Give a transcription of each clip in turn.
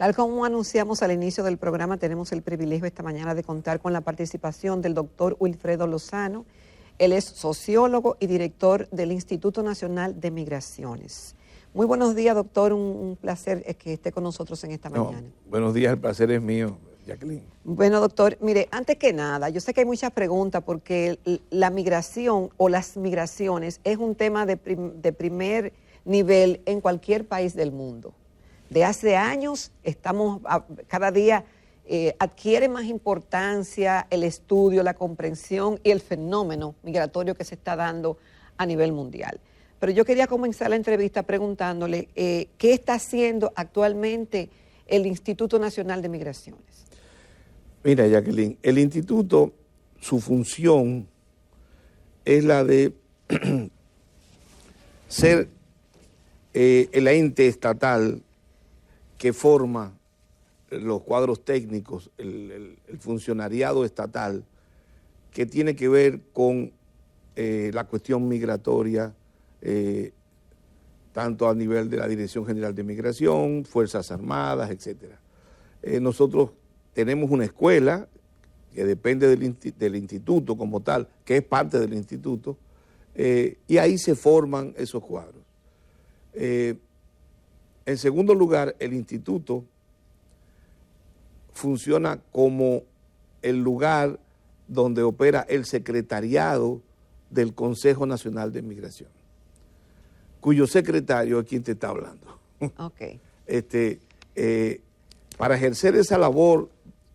Tal como anunciamos al inicio del programa, tenemos el privilegio esta mañana de contar con la participación del doctor Wilfredo Lozano. Él es sociólogo y director del Instituto Nacional de Migraciones. Muy buenos días, doctor. Un placer que esté con nosotros en esta mañana. Buenos días, el placer es mío, Jacqueline. Bueno, doctor, mire, antes que nada, yo sé que hay muchas preguntas porque la migración o las migraciones es un tema de primer nivel en cualquier país del mundo. De hace años, cada día adquiere más importancia el estudio, la comprensión y el fenómeno migratorio que se está dando a nivel mundial. Pero yo quería comenzar la entrevista preguntándole qué está haciendo actualmente el Instituto Nacional de Migraciones. Mira, Jacqueline, el instituto, su función es la de ser el ente estatal que forma los cuadros técnicos, el funcionariado estatal, que tiene que ver con la cuestión migratoria, tanto a nivel de la Dirección General de Migración, Fuerzas Armadas, etc. Nosotros tenemos una escuela que depende del instituto como tal, que es parte del instituto, y ahí se forman esos cuadros. En segundo lugar, el instituto funciona como el lugar donde opera el secretariado del Consejo Nacional de Migración, cuyo secretario es quien te está hablando. Okay. Para ejercer esa labor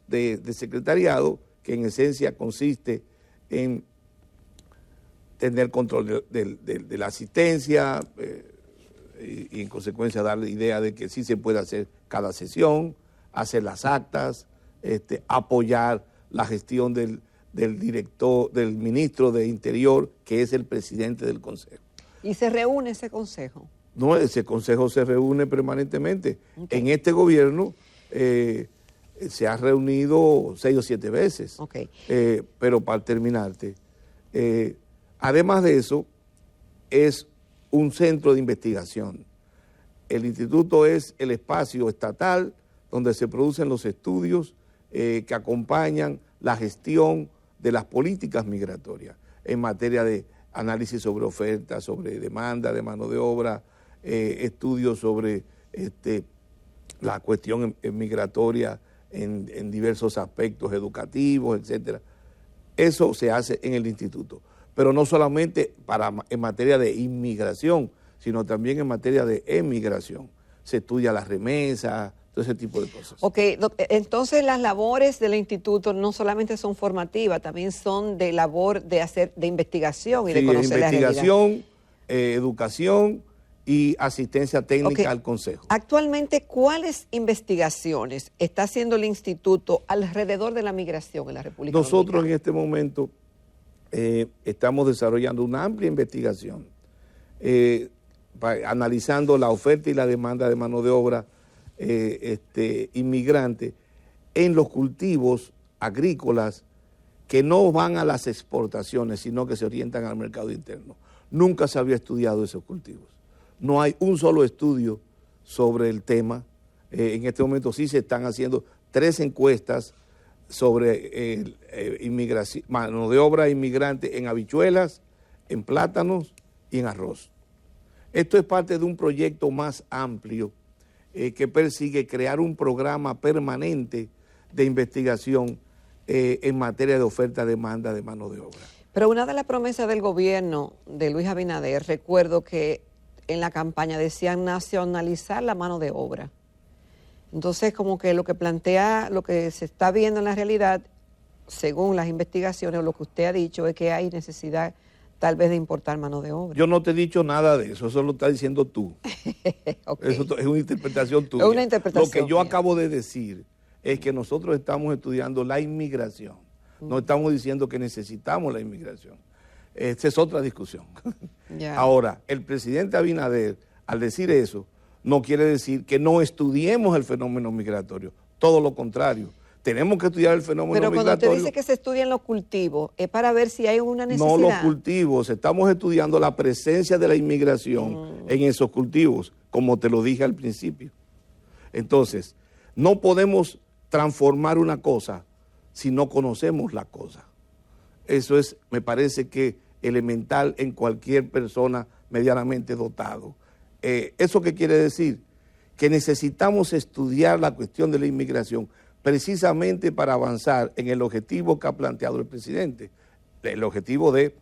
de secretariado, que en esencia consiste en tener control de la asistencia, y en consecuencia darle idea de que sí se puede hacer cada sesión, hacer las actas, apoyar la gestión del ministro de Interior, que es el presidente del Consejo. ¿Y se reúne ese consejo? No, ese consejo se reúne permanentemente. Okay. En este gobierno se ha reunido 6 o 7 veces. Okay. Pero para terminarte, además de eso, es un centro de investigación. El instituto es el espacio estatal donde se producen los estudios que acompañan la gestión de las políticas migratorias en materia de análisis sobre oferta, sobre demanda de mano de obra, estudios sobre la cuestión migratoria en diversos aspectos educativos, etcétera. Eso se hace en el instituto, pero no solamente en materia de inmigración, sino también en materia de emigración. Se estudia las remesas, todo ese tipo de cosas. Ok, entonces las labores del instituto no solamente son formativas, también son de labor de investigación y de conocer la realidad. Investigación, educación y asistencia técnica al Consejo. Actualmente, ¿cuáles investigaciones está haciendo el instituto alrededor de la migración en la República Dominicana? Nosotros en este momento estamos desarrollando una amplia investigación, analizando la oferta y la demanda de mano de obra inmigrante en los cultivos agrícolas que no van a las exportaciones, sino que se orientan al mercado interno. Nunca se había estudiado esos cultivos. No hay un solo estudio sobre el tema. En este momento sí se están haciendo 3 encuestas sobre inmigración, mano de obra inmigrante en habichuelas, en plátanos y en arroz. Esto es parte de un proyecto más amplio que persigue crear un programa permanente de investigación en materia de oferta-demanda de mano de obra. Pero una de las promesas del gobierno de Luis Abinader, recuerdo que en la campaña decían nacionalizar la mano de obra. Entonces, como que lo que plantea, lo que se está viendo en la realidad, según las investigaciones o lo que usted ha dicho, es que hay necesidad tal vez de importar mano de obra. Yo no te he dicho nada de eso lo estás diciendo tú. Okay. Eso es una interpretación tuya. Es una interpretación lo que yo mía. acabo de decir es que nosotros estamos estudiando la inmigración. No estamos diciendo que necesitamos la inmigración. Esa es otra discusión. Yeah. Ahora, el presidente Abinader, al decir eso, no quiere decir que no estudiemos el fenómeno migratorio. Todo lo contrario. Tenemos que estudiar el fenómeno migratorio. Pero cuando usted dice que se estudian los cultivos, es para ver si hay una necesidad. No los cultivos, estamos estudiando la presencia de la inmigración en esos cultivos, como te lo dije al principio. Entonces, No podemos transformar una cosa si no conocemos la cosa. Eso es, me parece que elemental en cualquier persona medianamente dotado. ¿Eso qué quiere decir? Que necesitamos estudiar la cuestión de la inmigración precisamente para avanzar en el objetivo que ha planteado el presidente, el objetivo de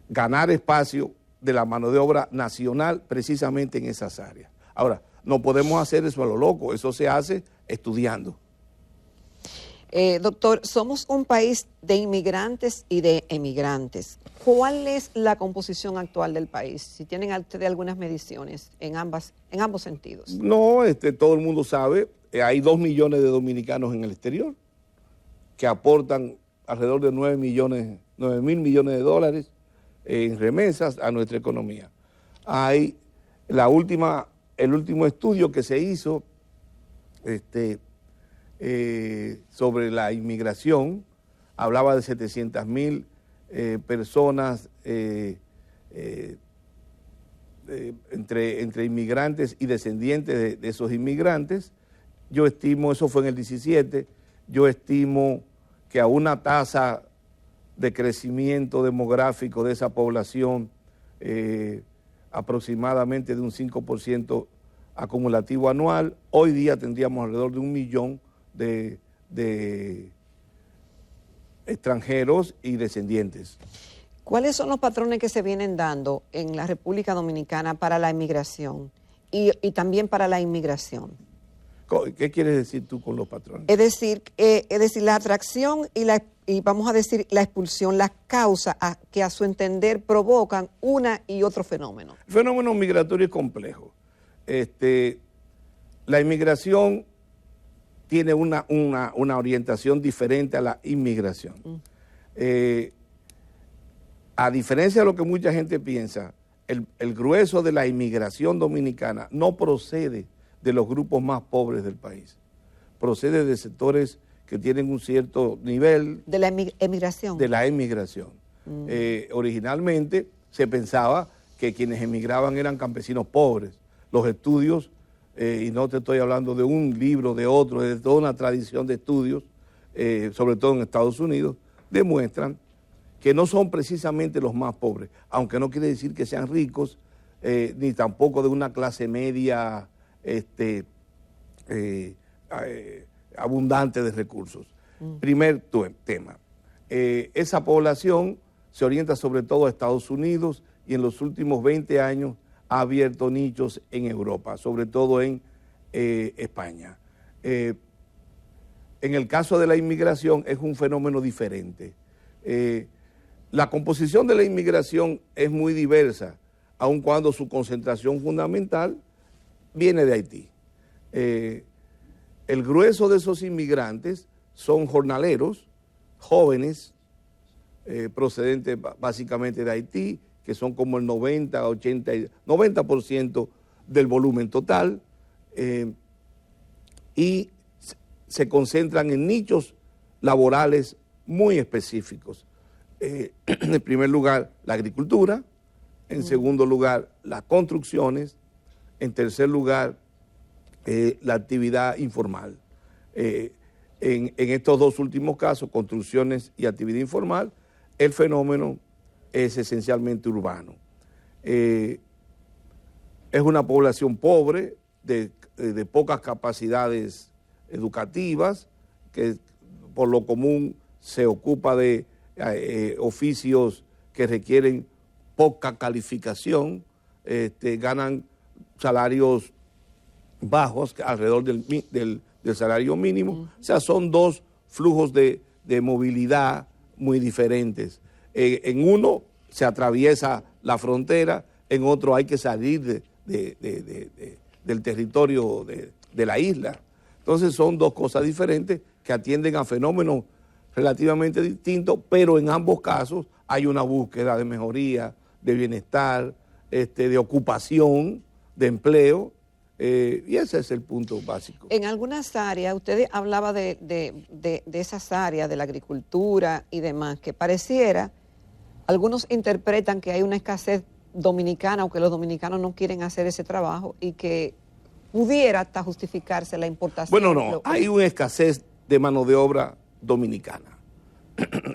ganar espacio de la mano de obra nacional precisamente en esas áreas. Ahora, no podemos hacer eso a lo loco, eso se hace estudiando. Doctor, somos un país de inmigrantes y de emigrantes. ¿Cuál es la composición actual del país? Si tienen ustedes algunas mediciones en ambos sentidos. No, todo el mundo sabe, hay 2 millones de dominicanos en el exterior que aportan alrededor de 9 mil millones de dólares en remesas a nuestra economía. Hay el último estudio que se hizo sobre la inmigración, hablaba de 700,000 personas entre inmigrantes y descendientes de esos inmigrantes. Yo estimo, eso fue en el 17, yo estimo que a una tasa de crecimiento demográfico de esa población aproximadamente de un 5% acumulativo anual, hoy día tendríamos alrededor de 1 millón de extranjeros y descendientes. ¿Cuáles son los patrones que se vienen dando en la República Dominicana para la inmigración y también para la inmigración? ¿Qué quieres decir tú con los patrones? Es decir, la atracción y vamos a decir la expulsión, las causas que a su entender provocan una y otro fenómeno. El fenómeno migratorio es complejo. La inmigración tiene una orientación diferente a la inmigración. A diferencia de lo que mucha gente piensa, el grueso de la inmigración dominicana no procede de los grupos más pobres del país. Procede de sectores que tienen un cierto nivel... ¿De la emigración? De la emigración. Originalmente se pensaba que quienes emigraban eran campesinos pobres. Los estudios, y no te estoy hablando de un libro, de otro, de toda una tradición de estudios, sobre todo en Estados Unidos, demuestran que no son precisamente los más pobres, aunque no quiere decir que sean ricos, ni tampoco de una clase media abundante de recursos. Primer tema, esa población se orienta sobre todo a Estados Unidos y en los últimos 20 años ha abierto nichos en Europa, sobre todo en España. En el caso de la inmigración es un fenómeno diferente. La composición de la inmigración es muy diversa, aun cuando su concentración fundamental viene de Haití. El grueso de esos inmigrantes son jornaleros, jóvenes, procedentes básicamente de Haití, que son como el 90% del volumen total, y se concentran en nichos laborales muy específicos. En primer lugar, la agricultura, en segundo lugar, las construcciones, en tercer lugar, la actividad informal. En estos dos últimos casos, construcciones y actividad informal, el fenómeno es esencialmente urbano. Es una población pobre, de pocas capacidades educativas, que por lo común se ocupa de oficios que requieren poca calificación, ganan salarios bajos, alrededor del salario mínimo. O sea, son dos flujos de movilidad muy diferentes. En uno se atraviesa la frontera, en otro hay que salir del territorio de la isla. Entonces son dos cosas diferentes que atienden a fenómenos relativamente distintos, pero en ambos casos hay una búsqueda de mejoría, de bienestar, de ocupación, de empleo, y ese es el punto básico. En algunas áreas, usted hablaba de esas áreas, de la agricultura y demás, que pareciera, algunos interpretan que hay una escasez dominicana o que los dominicanos no quieren hacer ese trabajo y que pudiera hasta justificarse la importación. Bueno, no, hay una escasez de mano de obra dominicana.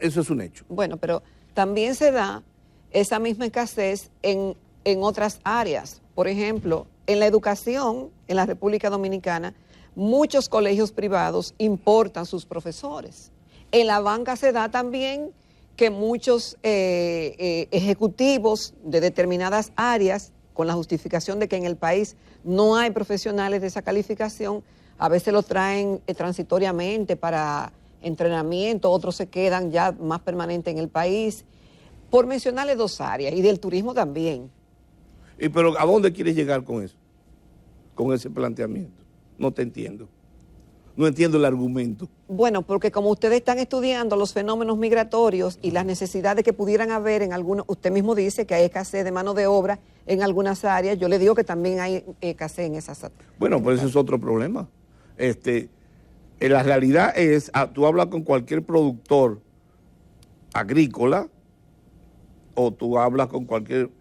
Eso es un hecho. Bueno, pero también se da esa misma escasez en otras áreas. Por ejemplo, en la educación en la República Dominicana, muchos colegios privados importan sus profesores. En la banca se da también que muchos ejecutivos de determinadas áreas, con la justificación de que en el país no hay profesionales de esa calificación, a veces los traen transitoriamente para entrenamiento, otros se quedan ya más permanente en el país, por mencionarle dos áreas, y del turismo también. Pero ¿a dónde quieres llegar con eso? Con ese planteamiento. No te entiendo. No entiendo el argumento. Bueno, porque como ustedes están estudiando los fenómenos migratorios y las necesidades que pudieran haber en algunos, usted mismo dice que hay escasez de mano de obra en algunas áreas, yo le digo que también hay escasez en esas áreas. Bueno, pues ese es otro problema. La realidad es, tú hablas con cualquier productor agrícola o tú hablas con cualquier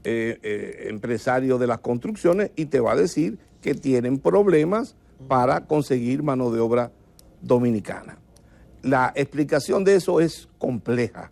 empresario de las construcciones y te va a decir que tienen problemas para conseguir mano de obra dominicana. La explicación de eso es compleja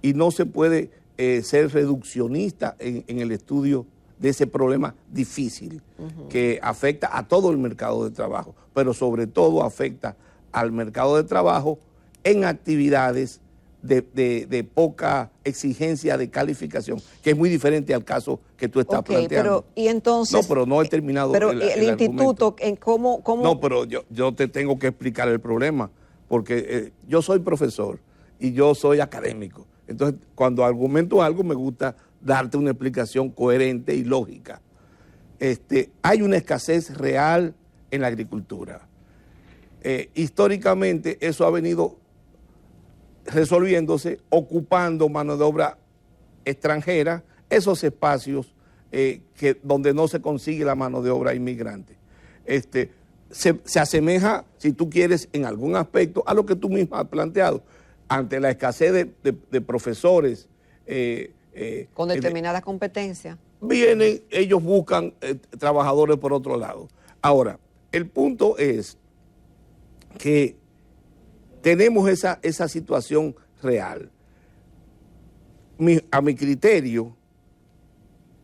y no se puede ser reduccionista en el estudio de ese problema difícil que afecta a todo el mercado de trabajo, pero sobre todo afecta al mercado de trabajo en actividades de poca exigencia de calificación, que es muy diferente al caso que tú estás planteando. Pero, y entonces, no, pero no he terminado pero el instituto, en cómo... No, pero yo te tengo que explicar el problema, porque yo soy profesor y yo soy académico. Entonces, cuando argumento algo, me gusta darte una explicación coherente y lógica. Hay una escasez real en la agricultura. Históricamente, eso ha venido resolviéndose, ocupando mano de obra extranjera, esos espacios donde no se consigue la mano de obra inmigrante. Se asemeja, si tú quieres, en algún aspecto, a lo que tú mismo has planteado. Ante la escasez de profesores... con determinada competencia. Vienen, ellos buscan trabajadores por otro lado. Ahora, el punto es que tenemos esa situación real. A mi criterio,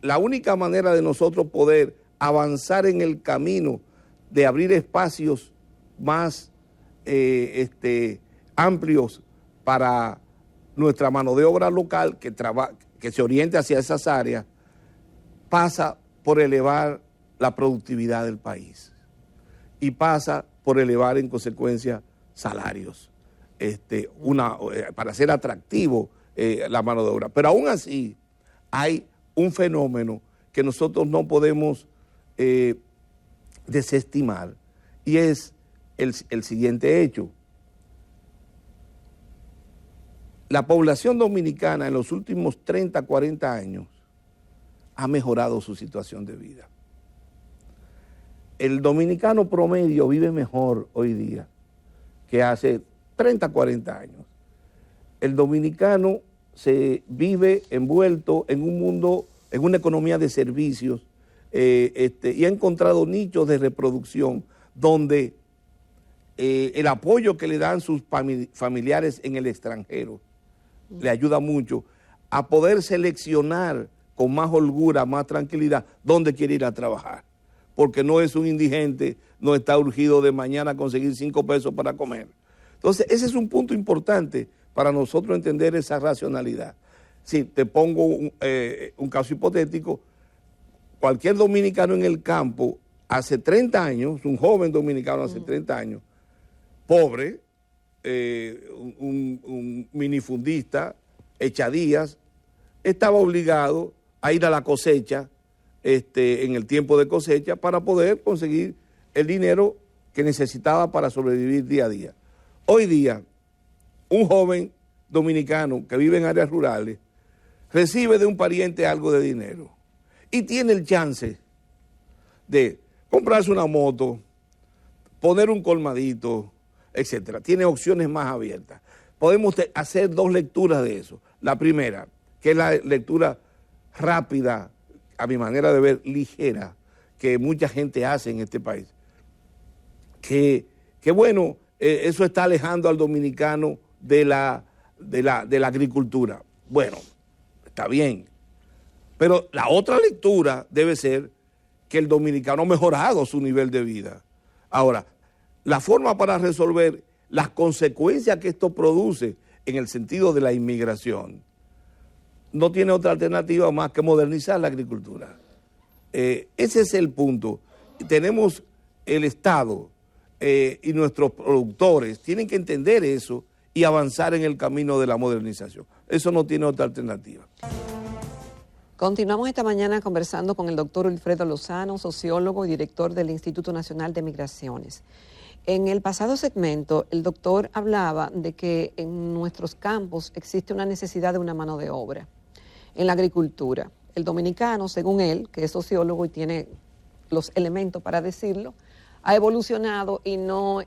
la única manera de nosotros poder avanzar en el camino de abrir espacios más amplios para nuestra mano de obra local que se oriente hacia esas áreas, pasa por elevar la productividad del país y pasa por elevar en consecuencia salarios, para hacer atractivo la mano de obra. Pero aún así hay un fenómeno que nosotros no podemos desestimar y es el siguiente hecho. La población dominicana en los últimos 30, 40 años ha mejorado su situación de vida. El dominicano promedio vive mejor hoy día que hace 30, 40 años. El dominicano se vive envuelto en un mundo, en una economía de servicios y ha encontrado nichos de reproducción donde el apoyo que le dan sus familiares en el extranjero le ayuda mucho a poder seleccionar con más holgura, más tranquilidad, dónde quiere ir a trabajar. Porque no es un indigente, no está urgido de mañana a conseguir 5 pesos para comer. Entonces, ese es un punto importante para nosotros entender esa racionalidad. Si te pongo un caso hipotético, cualquier dominicano en el campo, hace 30 años, un joven dominicano hace 30 años, pobre, un minifundista, echadías, estaba obligado a ir a la cosecha en el tiempo de cosecha para poder conseguir el dinero que necesitaba para sobrevivir día a día. Hoy día, un joven dominicano que vive en áreas rurales recibe de un pariente algo de dinero y tiene el chance de comprarse una moto, poner un colmadito, etcétera. Tiene opciones más abiertas. Podemos hacer 2 lecturas de eso. La primera, que es la lectura rápida, a mi manera de ver, ligera, que mucha gente hace en este país. Que bueno, eso está alejando al dominicano de la agricultura. Bueno, está bien. Pero la otra lectura debe ser que el dominicano ha mejorado su nivel de vida. Ahora, la forma para resolver las consecuencias que esto produce en el sentido de la inmigración no tiene otra alternativa más que modernizar la agricultura. Ese es el punto. Tenemos el Estado y nuestros productores tienen que entender eso y avanzar en el camino de la modernización. Eso no tiene otra alternativa. Continuamos esta mañana conversando con el doctor Wilfredo Lozano, sociólogo y director del Instituto Nacional de Migraciones. En el pasado segmento, el doctor hablaba de que en nuestros campos existe una necesidad de una mano de obra en la agricultura. El dominicano, según él, que es sociólogo y tiene los elementos para decirlo, ha evolucionado y no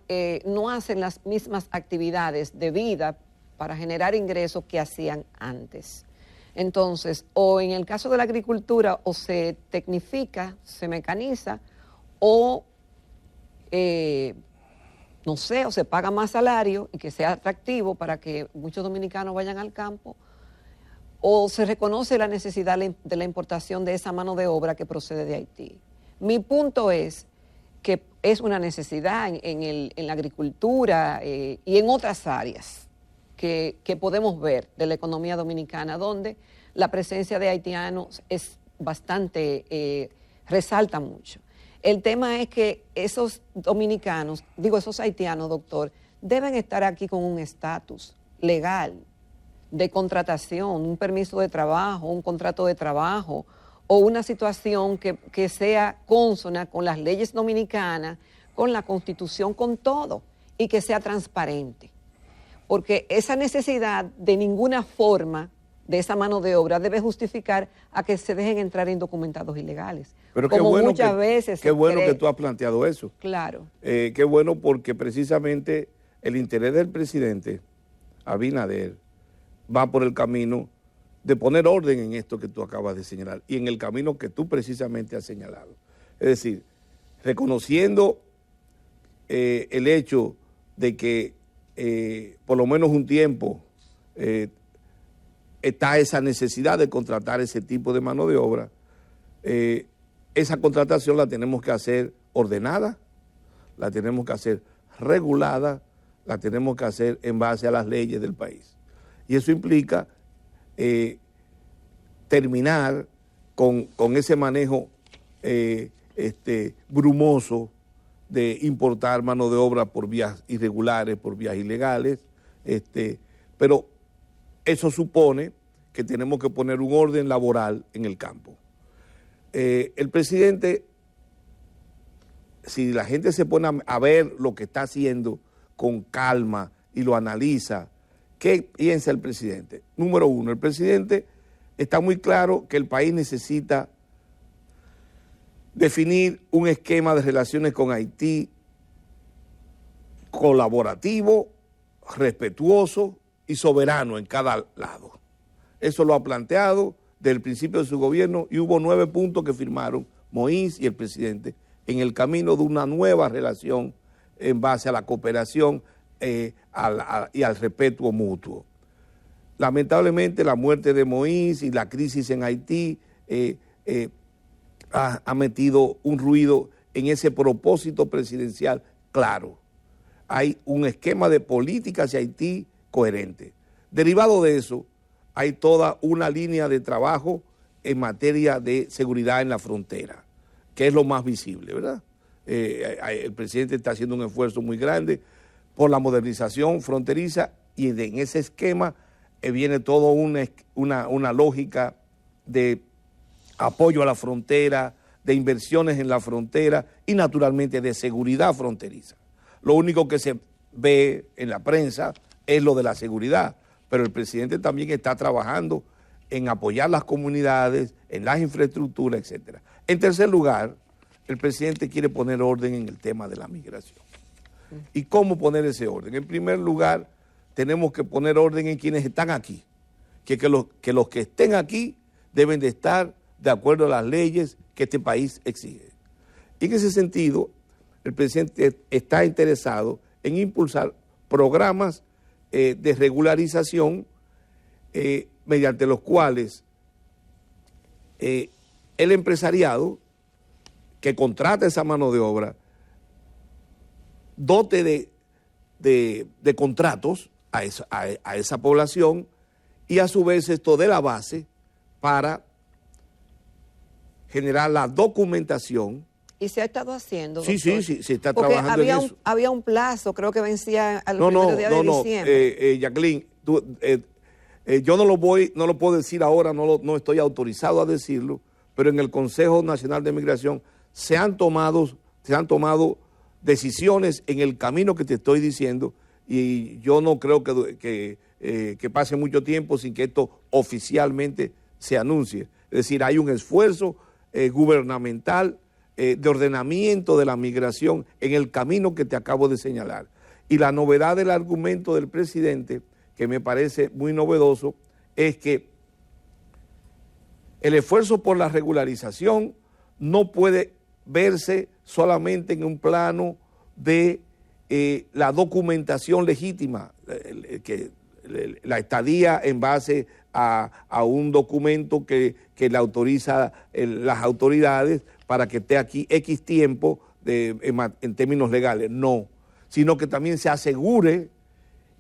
hacen las mismas actividades de vida para generar ingresos que hacían antes. Entonces, o en el caso de la agricultura, o se tecnifica, se mecaniza, o no sé, o se paga más salario y que sea atractivo para que muchos dominicanos vayan al campo, o se reconoce la necesidad de la importación de esa mano de obra que procede de Haití. Mi punto es que es una necesidad en la agricultura y en otras áreas que podemos ver de la economía dominicana, donde la presencia de haitianos es bastante, resalta mucho. El tema es que esos dominicanos, esos haitianos, doctor, deben estar aquí con un estatus legal de contratación, un permiso de trabajo, un contrato de trabajo o una situación que sea consona con las leyes dominicanas, con la Constitución, con todo, y que sea transparente. Porque esa necesidad de ninguna forma de esa mano de obra debe justificar a que se dejen entrar indocumentados ilegales. Pero como muchas veces qué bueno que tú has planteado eso. Claro. Qué bueno, porque precisamente el interés del presidente Abinader va por el camino de poner orden en esto que tú acabas de señalar y en el camino que tú precisamente has señalado. Es decir, reconociendo el hecho de que por lo menos un tiempo está esa necesidad de contratar ese tipo de mano de obra, esa contratación la tenemos que hacer ordenada, la tenemos que hacer regulada, la tenemos que hacer en base a las leyes del país. Y eso implica terminar con ese manejo brumoso de importar mano de obra por vías irregulares, por vías ilegales, pero eso supone que tenemos que poner un orden laboral en el campo. El presidente, si la gente se pone a ver lo que está haciendo con calma y lo analiza, ¿qué piensa el presidente? Número uno, el presidente está muy claro que el país necesita definir un esquema de relaciones con Haití colaborativo, respetuoso y soberano en cada lado. Eso lo ha planteado desde el principio de su gobierno y hubo 9 puntos que firmaron Moïse y el presidente en el camino de una nueva relación en base a la cooperación y al respeto mutuo. Lamentablemente la muerte de Moïse y la crisis en Haití ha metido un ruido en ese propósito presidencial claro. Hay un esquema de política hacia Haití coherente. Derivado de eso, hay toda una línea de trabajo en materia de seguridad en la frontera, que es lo más visible, ¿verdad? El presidente está haciendo un esfuerzo muy grande por la modernización fronteriza y en ese esquema viene toda una lógica de apoyo a la frontera, de inversiones en la frontera y naturalmente de seguridad fronteriza. Lo único que se ve en la prensa es lo de la seguridad, pero el presidente también está trabajando en apoyar las comunidades, en las infraestructuras, etcétera. En tercer lugar, el presidente quiere poner orden en el tema de la migración. ¿Y cómo poner ese orden? En primer lugar, tenemos que poner orden en quienes están aquí, que los que estén aquí deben de estar de acuerdo a las leyes que este país exige. Y en ese sentido, el presidente está interesado en impulsar programas de regularización mediante los cuales el empresariado que contrata esa mano de obra dote de contratos a esa población, y a su vez esto dé la base para generar la documentación. ¿Y se ha estado haciendo, Sí, doctor? sí, se está Porque trabajando en eso. había un plazo, creo que vencía a los primeros días de diciembre. Jacqueline, yo no lo puedo decir ahora, no estoy autorizado a decirlo, pero en el Consejo Nacional de Migración se han tomado decisiones en el camino que te estoy diciendo, y yo no creo que pase mucho tiempo sin que esto oficialmente se anuncie. Es decir, hay un esfuerzo gubernamental de ordenamiento de la migración en el camino que te acabo de señalar. Y la novedad del argumento del presidente, que me parece muy novedoso, es que el esfuerzo por la regularización no puede verse solamente en un plano de la documentación legítima, la estadía en base a un documento que le autoriza las autoridades para que esté aquí X tiempo en términos legales. No, sino que también se asegure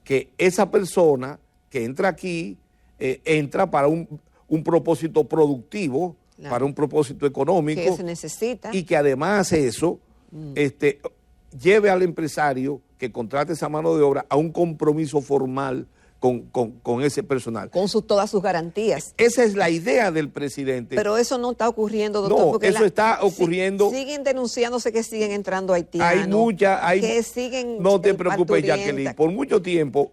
que esa persona que entra aquí entra para un propósito productivo, claro, para un propósito económico. Que se necesita. Y que además eso lleve al empresario que contrate esa mano de obra a un compromiso formal con ese personal. Con todas sus garantías. Esa es la idea del presidente. Pero eso no está ocurriendo, doctor. No, porque eso está ocurriendo. Siguen denunciándose que siguen entrando haitianos. Que siguen no te preocupes, Jacqueline. Por mucho tiempo,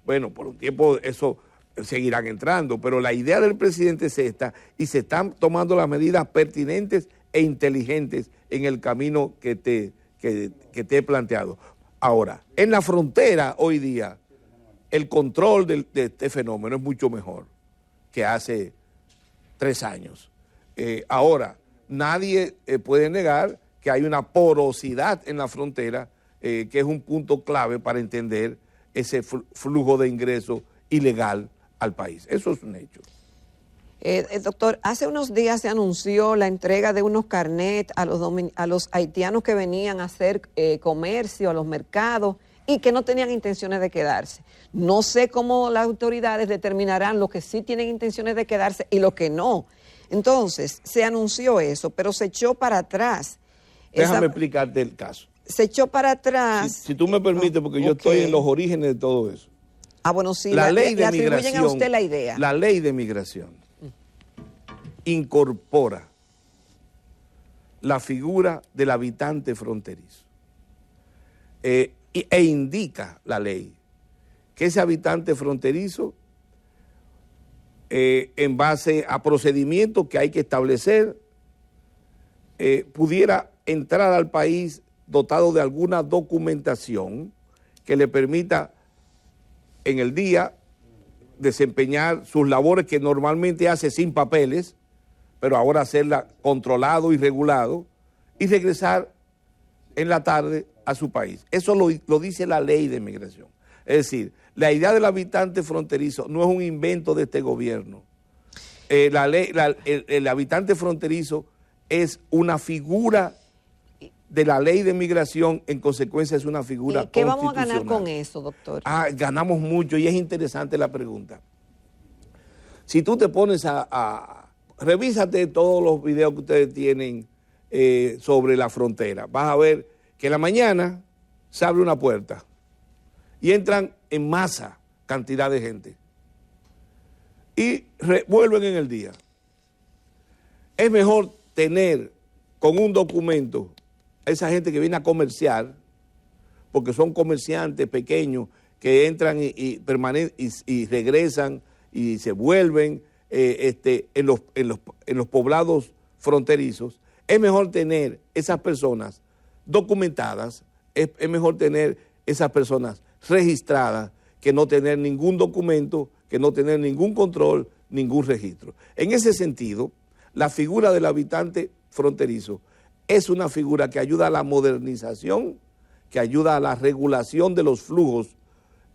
por un tiempo eso seguirán entrando, pero la idea del presidente es esta, y se están tomando las medidas pertinentes e inteligentes en el camino que te he planteado. Ahora, en la frontera hoy día, el control de este fenómeno es mucho mejor que hace 3 años. Ahora, nadie puede negar que hay una porosidad en la frontera, que es un punto clave para entender ese flujo de ingresos ilegal al país. Eso es un hecho. Doctor, hace unos días se anunció la entrega de unos carnets a los haitianos que venían a hacer comercio a los mercados y que no tenían intenciones de quedarse. No sé cómo las autoridades determinarán los que sí tienen intenciones de quedarse y los que no. Entonces, se anunció eso, pero se echó para atrás. Déjame explicarte el caso. Se echó para atrás. Si tú me permites, porque yo estoy en los orígenes de todo eso. Ah, bueno, sí, la ley de atribuyen migración, a usted la idea. La ley de migración incorpora la figura del habitante fronterizo e indica la ley que ese habitante fronterizo, en base a procedimientos que hay que establecer, pudiera entrar al país dotado de alguna documentación que le permita en el día desempeñar sus labores que normalmente hace sin papeles, pero ahora hacerla controlado y regulado, y regresar en la tarde a su país. Eso lo dice la ley de migración. Es decir, la idea del habitante fronterizo no es un invento de este gobierno. El habitante fronterizo es una figura de la ley de migración, en consecuencia es una figura constitucional. ¿Qué vamos a ganar con eso, doctor? Ganamos mucho, y es interesante la pregunta. Si tú te pones revísate todos los videos que ustedes tienen sobre la frontera, vas a ver que en la mañana se abre una puerta y entran en masa cantidad de gente y vuelven en el día. Es mejor tener con un documento a esa gente que viene a comerciar, porque son comerciantes pequeños que entran y regresan y se vuelven en los poblados fronterizos. Es mejor tener esas personas documentadas, es mejor tener esas personas registradas que no tener ningún documento, que no tener ningún control, ningún registro. En ese sentido, la figura del habitante fronterizo es una figura que ayuda a la modernización, que ayuda a la regulación de los flujos,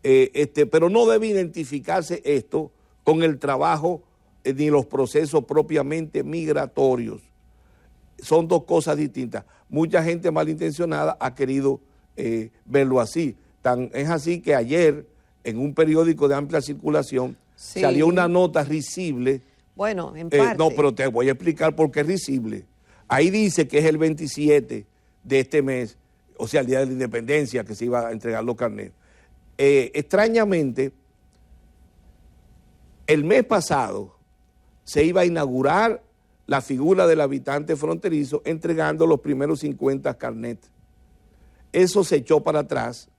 pero no debe identificarse esto con el trabajo ni los procesos propiamente migratorios. Son dos cosas distintas. Mucha gente malintencionada ha querido verlo así. Es así que ayer, en un periódico de amplia circulación, salió una nota risible. Bueno, en parte. No, pero te voy a explicar por qué es risible. Ahí dice que es el 27 de este mes, o sea, el Día de la Independencia, que se iba a entregar los carnets. Extrañamente, el mes pasado se iba a inaugurar la figura del habitante fronterizo entregando los primeros 50 carnets. Eso se echó para atrás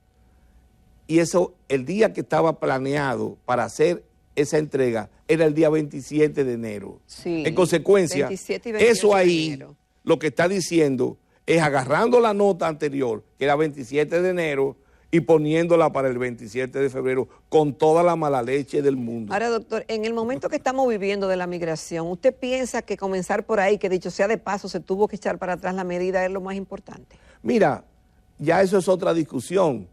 y eso, el día que estaba planeado para hacer esa entrega era el día 27 de enero. Sí, en consecuencia, 27 y eso ahí de enero. Lo que está diciendo es agarrando la nota anterior, que era 27 de enero, y poniéndola para el 27 de febrero con toda la mala leche del mundo. Ahora, doctor, en el momento que estamos viviendo de la migración, ¿usted piensa que comenzar por ahí, que dicho sea de paso, se tuvo que echar para atrás la medida, es lo más importante? Mira, ya eso es otra discusión.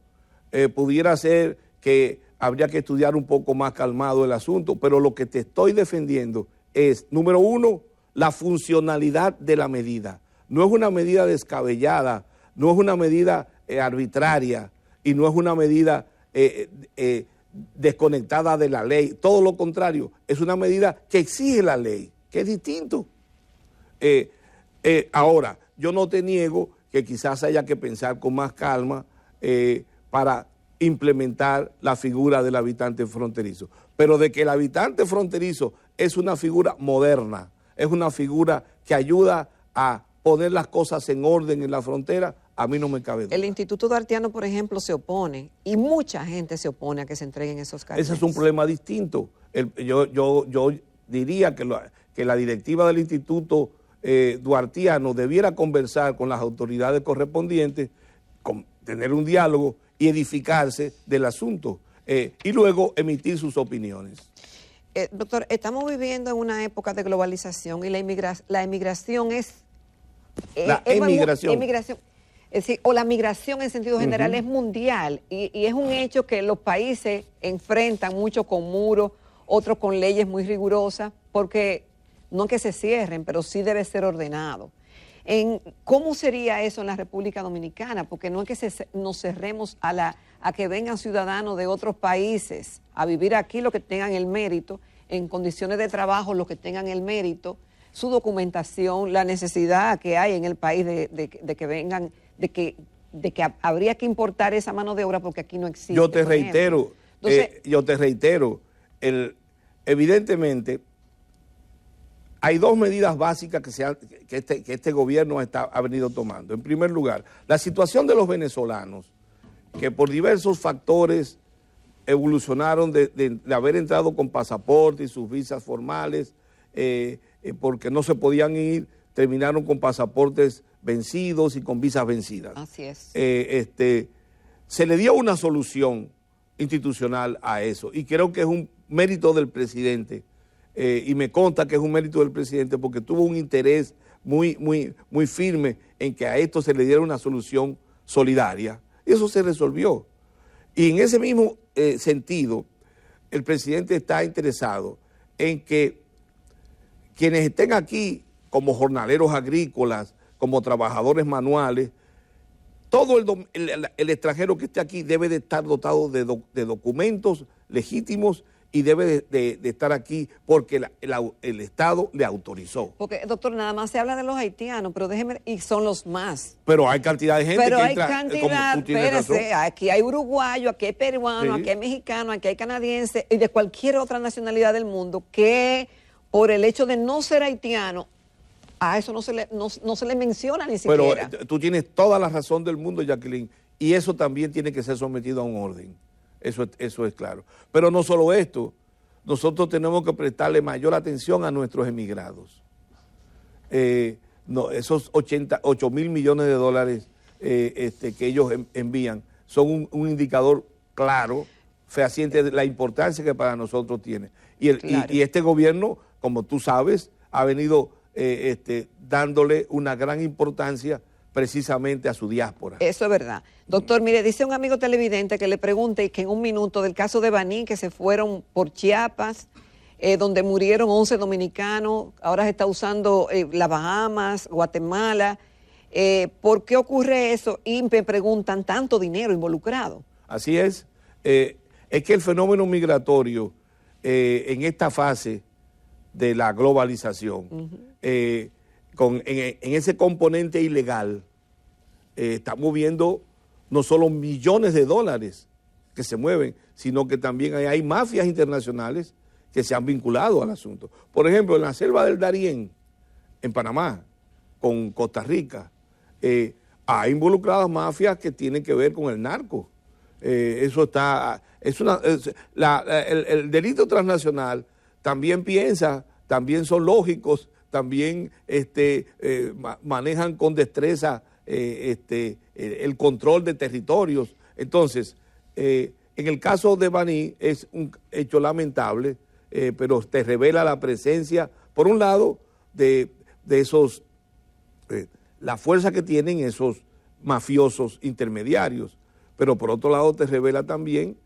Pudiera ser que habría que estudiar un poco más calmado el asunto, pero lo que te estoy defendiendo es, número uno, la funcionalidad de la medida. No es una medida descabellada, no es una medida arbitraria y no es una medida desconectada de la ley. Todo lo contrario, es una medida que exige la ley, que es distinto. Ahora, yo no te niego que quizás haya que pensar con más calma para implementar la figura del habitante fronterizo. Pero de que el habitante fronterizo es una figura moderna, es una figura que ayuda a poner las cosas en orden en la frontera, a mí no me cabe duda. El Instituto Duartiano, por ejemplo, se opone, y mucha gente se opone a que se entreguen esos carnets. Ese es un problema distinto. Yo diría que la directiva del Instituto Duartiano debiera conversar con las autoridades correspondientes, tener un diálogo y edificarse del asunto, y luego emitir sus opiniones. Doctor, estamos viviendo en una época de globalización y la emigración es... emigración. Es decir, o la migración en sentido general es mundial y es un hecho que los países enfrentan, muchos con muros, otros con leyes muy rigurosas, porque no que se cierren, pero sí debe ser ordenado. ¿Cómo sería eso en la República Dominicana? Porque no es que nos cerremos a que vengan ciudadanos de otros países a vivir aquí, los que tengan el mérito, en condiciones de trabajo, los que tengan el mérito, su documentación, la necesidad que hay en el país de que vengan, de que habría que importar esa mano de obra porque aquí no existe. Yo te reitero, evidentemente hay dos medidas básicas que este gobierno ha venido tomando. En primer lugar, la situación de los venezolanos, que por diversos factores evolucionaron de haber entrado con pasaporte y sus visas formales, porque no se podían ir, terminaron con pasaportes vencidos y con visas vencidas. Así es. Se le dio una solución institucional a eso y creo que es un mérito del presidente, y me consta que es un mérito del presidente porque tuvo un interés muy firme en que a esto se le diera una solución solidaria, y eso se resolvió. Y en ese mismo sentido, el presidente está interesado en que quienes estén aquí como jornaleros agrícolas, como trabajadores manuales, todo el extranjero que esté aquí debe de estar dotado de documentos legítimos y debe de estar aquí porque el Estado le autorizó. Porque, doctor, nada más se habla de los haitianos, pero déjeme, y son los más. Pero hay cantidad de gente pero que hay entra, cantidad, como tú tienes espérese, razón. aquí hay uruguayos, aquí hay peruanos, Sí. aquí hay mexicanos, aquí hay canadienses, y de cualquier otra nacionalidad del mundo, que por el hecho de no ser haitiano, a eso no se le menciona ni siquiera. Pero tú tienes toda la razón del mundo, Jacqueline, y eso también tiene que ser sometido a un orden. Eso es claro. Pero no solo esto, nosotros tenemos que prestarle mayor atención a nuestros emigrados. Esos 8 mil millones de dólares que ellos envían son un indicador claro, fehaciente de la importancia que para nosotros tiene. Y este gobierno, como tú sabes, ha venido dándole una gran importancia precisamente a su diáspora. Eso es verdad. Doctor, mire, dice un amigo televidente que le pregunte que en un minuto del caso de Baní, que se fueron por Chiapas, donde murieron 11 dominicanos, ahora se está usando las Bahamas, Guatemala. ¿Por qué ocurre eso? Y me preguntan, tanto dinero involucrado. Así es. Es que el fenómeno migratorio en esta fase de la globalización, en ese componente ilegal, estamos viendo no solo millones de dólares que se mueven, sino que también hay mafias internacionales que se han vinculado al asunto. Por ejemplo, en la selva del Darién, en Panamá, con Costa Rica, hay involucradas mafias que tienen que ver con el narco. Eso está, el delito transnacional también piensa, también son lógicos, también manejan con destreza el control de territorios. Entonces, en el caso de Baní es un hecho lamentable, pero te revela la presencia, por un lado, de esos, la fuerza que tienen esos mafiosos intermediarios, pero por otro lado te revela también,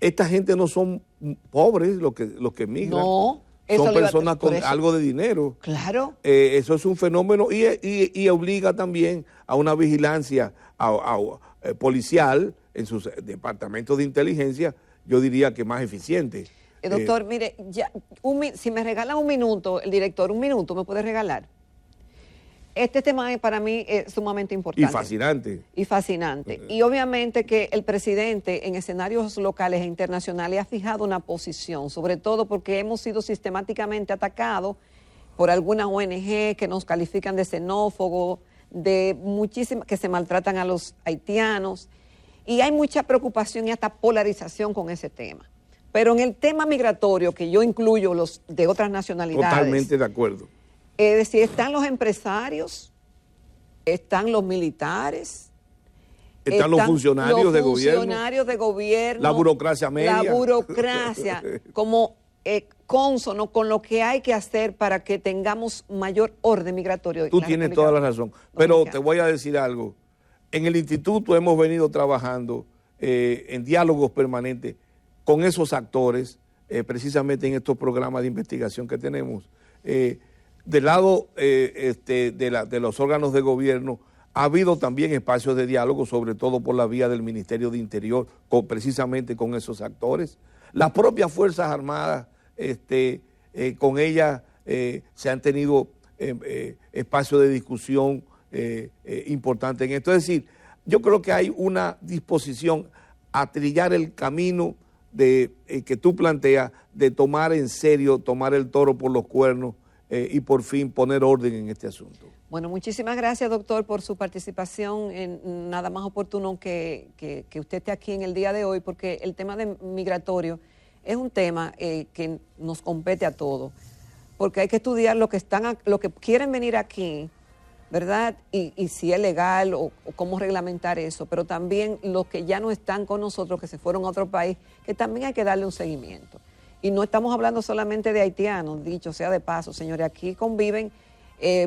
esta gente no son pobres los que migran, no, son personas con algo de dinero. Claro. Eso es un fenómeno y obliga también a una vigilancia policial en sus departamentos de inteligencia, yo diría que más eficiente. Doctor, mire, ya, si me regala un minuto, el director, un minuto, ¿me puede regalar? Este tema para mí es sumamente importante. Y fascinante. Y fascinante. Y obviamente que el presidente en escenarios locales e internacionales ha fijado una posición, sobre todo porque hemos sido sistemáticamente atacados por algunas ONG que nos califican de xenófobos, de muchísimas que se maltratan a los haitianos, y hay mucha preocupación y hasta polarización con ese tema. Pero en el tema migratorio, que yo incluyo los de otras nacionalidades. Totalmente de acuerdo. Es decir, están los empresarios, están los militares, están los funcionarios de gobierno. Funcionarios de gobierno. La burocracia media. La burocracia, como cónsono con lo que hay que hacer para que tengamos mayor orden migratorio. Tú tienes toda la razón. Pero te voy a decir algo. En el instituto hemos venido trabajando en diálogos permanentes con esos actores, precisamente en estos programas de investigación que tenemos. Del lado de los órganos de gobierno, ha habido también espacios de diálogo, sobre todo por la vía del Ministerio de Interior, precisamente con esos actores. Las propias Fuerzas Armadas, con ellas se han tenido espacios de discusión importantes en esto. Es decir, yo creo que hay una disposición a trillar el camino que tú planteas, de tomar en serio, tomar el toro por los cuernos, y por fin poner orden en este asunto. Bueno, muchísimas gracias, doctor, por su participación. Nada más oportuno que usted esté aquí en el día de hoy, porque el tema de migratorio es un tema que nos compete a todos, porque hay que estudiar lo que quieren venir aquí, ¿verdad? Y si es legal o cómo reglamentar eso, pero también los que ya no están con nosotros, que se fueron a otro país, que también hay que darle un seguimiento. Y no estamos hablando solamente de haitianos, dicho sea de paso, señores, aquí conviven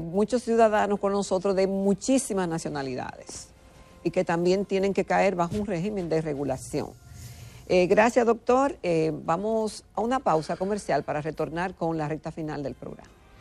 muchos ciudadanos con nosotros de muchísimas nacionalidades y que también tienen que caer bajo un régimen de regulación. Gracias, doctor. Vamos a una pausa comercial para retornar con la recta final del programa.